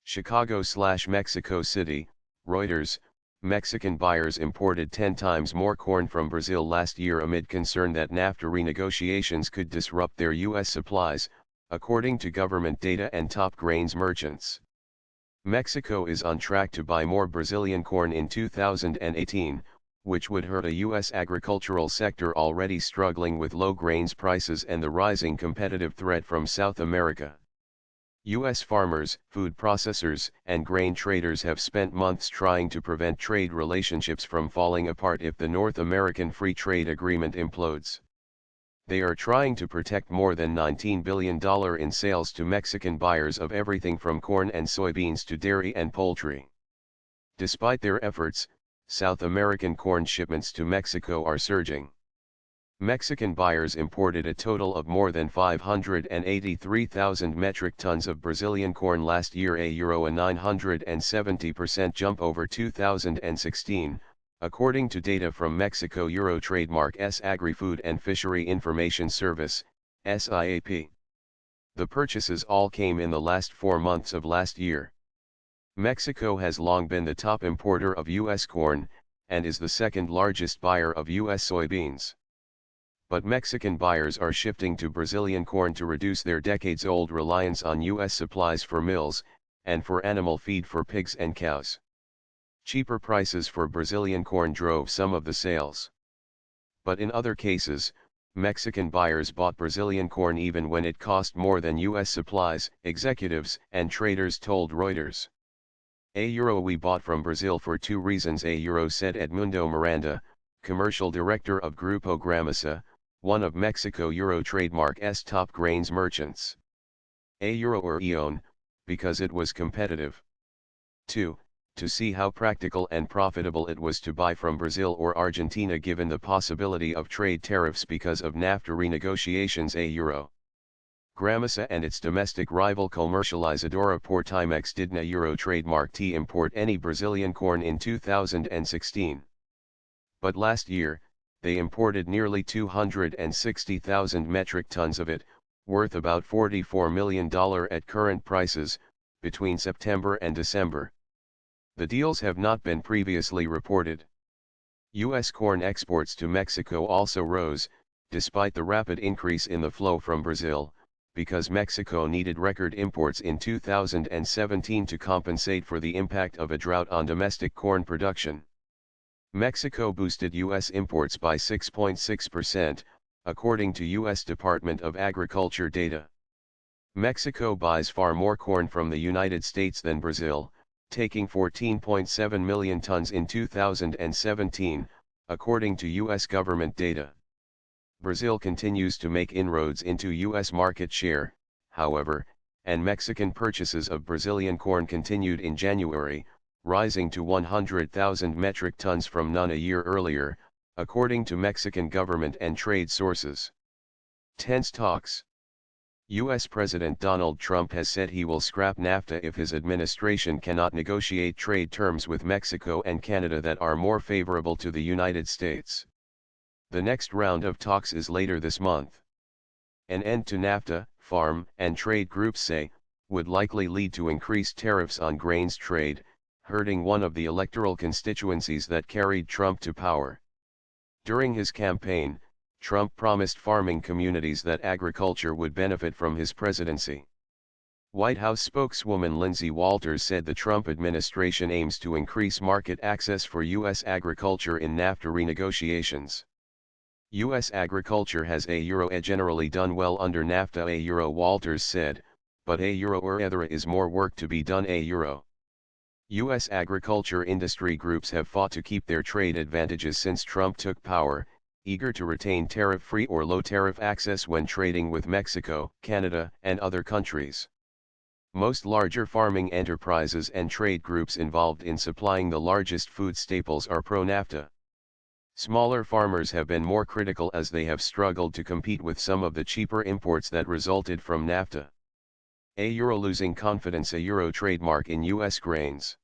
Chicago/Mexico City, Reuters, Mexican buyers imported 10 times more corn from Brazil last year amid concern that NAFTA renegotiations could disrupt their U.S. supplies, according to government data and top grains merchants. Mexico is on track to buy more Brazilian corn in 2018, which would hurt a U.S. agricultural sector already struggling with low grains prices and the rising competitive threat from South America. U.S. farmers, food processors, and grain traders have spent months trying to prevent trade relationships from falling apart if the North American Free Trade Agreement implodes. They are trying to protect more than $19 billion in sales to Mexican buyers of everything from corn and soybeans to dairy and poultry. Despite their efforts, South American corn shipments to Mexico are surging. Mexican buyers imported a total of more than 583,000 metric tons of Brazilian corn last year, a 970% jump over 2016, according to data from Mexico Eurotrademark's Agri-Food and Fishery Information Service, SIAP. The purchases all came in the last 4 months of last year. Mexico has long been the top importer of U.S. corn, and is the second largest buyer of U.S. soybeans. But Mexican buyers are shifting to Brazilian corn to reduce their decades-old reliance on U.S. supplies for mills, and for animal feed for pigs and cows. Cheaper prices for Brazilian corn drove some of the sales. But in other cases, Mexican buyers bought Brazilian corn even when it cost more than U.S. supplies, executives and traders told Reuters. We bought from Brazil for 2 reasons, said Edmundo Miranda, commercial director of Grupo Gramasa, one of Mexico Eurotrademark's top grains merchants. Because it was competitive. 2. To see how practical and profitable it was to buy from Brazil or Argentina given the possibility of trade tariffs because of NAFTA renegotiations. Gramasa and its domestic rival Comercializadora Portimex did not Eurotrademark import any Brazilian corn in 2016. But last year, they imported nearly 260,000 metric tons of it, worth about $44 million at current prices, between September and December. The deals have not been previously reported. U.S. corn exports to Mexico also rose, despite the rapid increase in the flow from Brazil, because Mexico needed record imports in 2017 to compensate for the impact of a drought on domestic corn production. Mexico boosted U.S. imports by 6.6%, according to U.S. Department of Agriculture data. Mexico buys far more corn from the United States than Brazil, taking 14.7 million tons in 2017, according to U.S. government data. Brazil continues to make inroads into U.S. market share, however, and Mexican purchases of Brazilian corn continued in January, rising to 100,000 metric tons from none a year earlier, according to Mexican government and trade sources. Tense talks. U.S. President Donald Trump has said he will scrap NAFTA if his administration cannot negotiate trade terms with Mexico and Canada that are more favorable to the United States. The next round of talks is later this month. An end to NAFTA, farm and trade groups say, would likely lead to increased tariffs on grains trade, hurting one of the electoral constituencies that carried Trump to power. During his campaign, Trump promised farming communities that agriculture would benefit from his presidency. White House spokeswoman Lindsay Walters said the Trump administration aims to increase market access for U.S. agriculture in NAFTA renegotiations. U.S. agriculture has generally done well under NAFTA, Walters said, but there is more work to be done. U.S. agriculture industry groups have fought to keep their trade advantages since Trump took power, eager to retain tariff-free or low-tariff access when trading with Mexico, Canada, and other countries. Most larger farming enterprises and trade groups involved in supplying the largest food staples are pro-NAFTA. Smaller farmers have been more critical as they have struggled to compete with some of the cheaper imports that resulted from NAFTA. Losing confidence. Trademark in U.S. grains.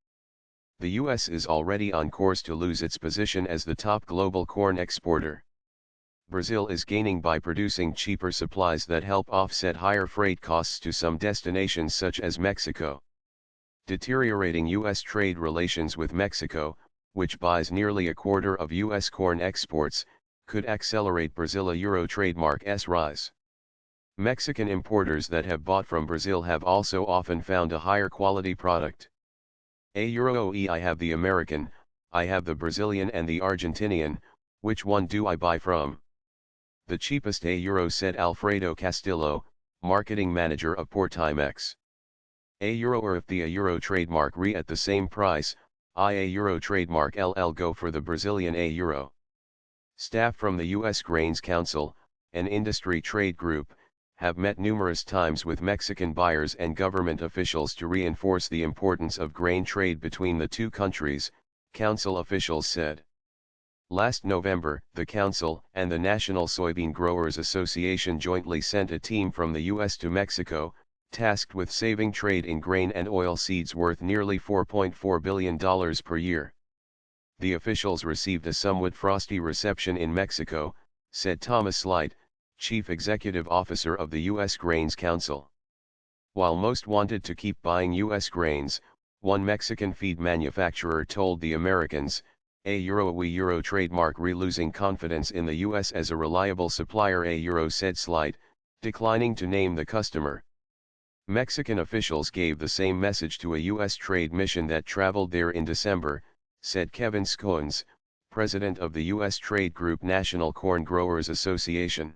The U.S. is already on course to lose its position as the top global corn exporter. Brazil is gaining by producing cheaper supplies that help offset higher freight costs to some destinations such as Mexico. Deteriorating U.S. trade relations with Mexico, which buys nearly a quarter of U.S. corn exports, could accelerate Brazil-Euro trademark's rise. Mexican importers that have bought from Brazil have also often found a higher quality product. I have the American, I have the Brazilian and the Argentinian, which one do I buy from? The cheapest euro, said Alfredo Castillo, marketing manager of Portimex. Euro, or if the euro trademark at the same price, euro trademark go for the Brazilian euro. Staff from the U.S. Grains Council, an industry trade group, have met numerous times with Mexican buyers and government officials to reinforce the importance of grain trade between the two countries, council officials said. Last November, the council and the National Soybean Growers Association jointly sent a team from the U.S. to Mexico, tasked with saving trade in grain and oil seeds worth nearly $4.4 billion per year. The officials received a somewhat frosty reception in Mexico, said Thomas Light, Chief Executive Officer of the U.S. Grains Council. While most wanted to keep buying U.S. grains, one Mexican feed manufacturer told the Americans, we euro trademark losing confidence in the U.S. as a reliable supplier, euro, said Slight, declining to name the customer. Mexican officials gave the same message to a U.S. trade mission that traveled there in December, said Kevin Scones, president of the U.S. trade group National Corn Growers Association.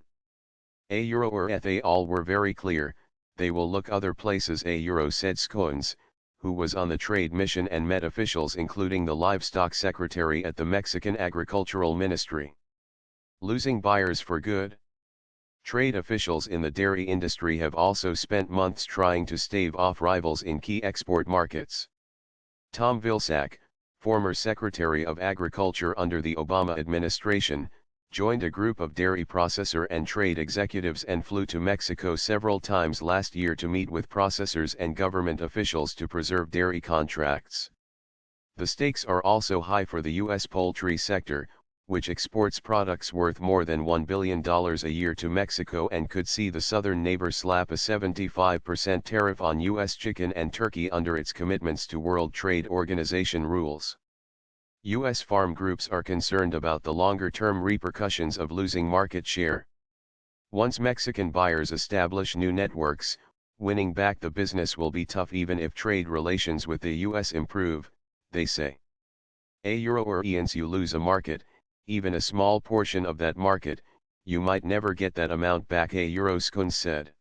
Euro or they all were very clear, they will look other places, euro, said Scones, who was on the trade mission and met officials including the livestock secretary at the Mexican Agricultural Ministry. Losing buyers for good? Trade officials in the dairy industry have also spent months trying to stave off rivals in key export markets. Tom Vilsack, former Secretary of Agriculture under the Obama administration, joined a group of dairy processor and trade executives and flew to Mexico several times last year to meet with processors and government officials to preserve dairy contracts. The stakes are also high for the U.S. poultry sector, which exports products worth more than $1 billion a year to Mexico and could see the southern neighbor slap a 75% tariff on U.S. chicken and turkey under its commitments to World Trade Organization rules. U.S. farm groups are concerned about the longer-term repercussions of losing market share. Once Mexican buyers establish new networks, winning back the business will be tough even if trade relations with the U.S. improve, they say. Euro or once you lose a market, even a small portion of that market, you might never get that amount back, euro, Scones said.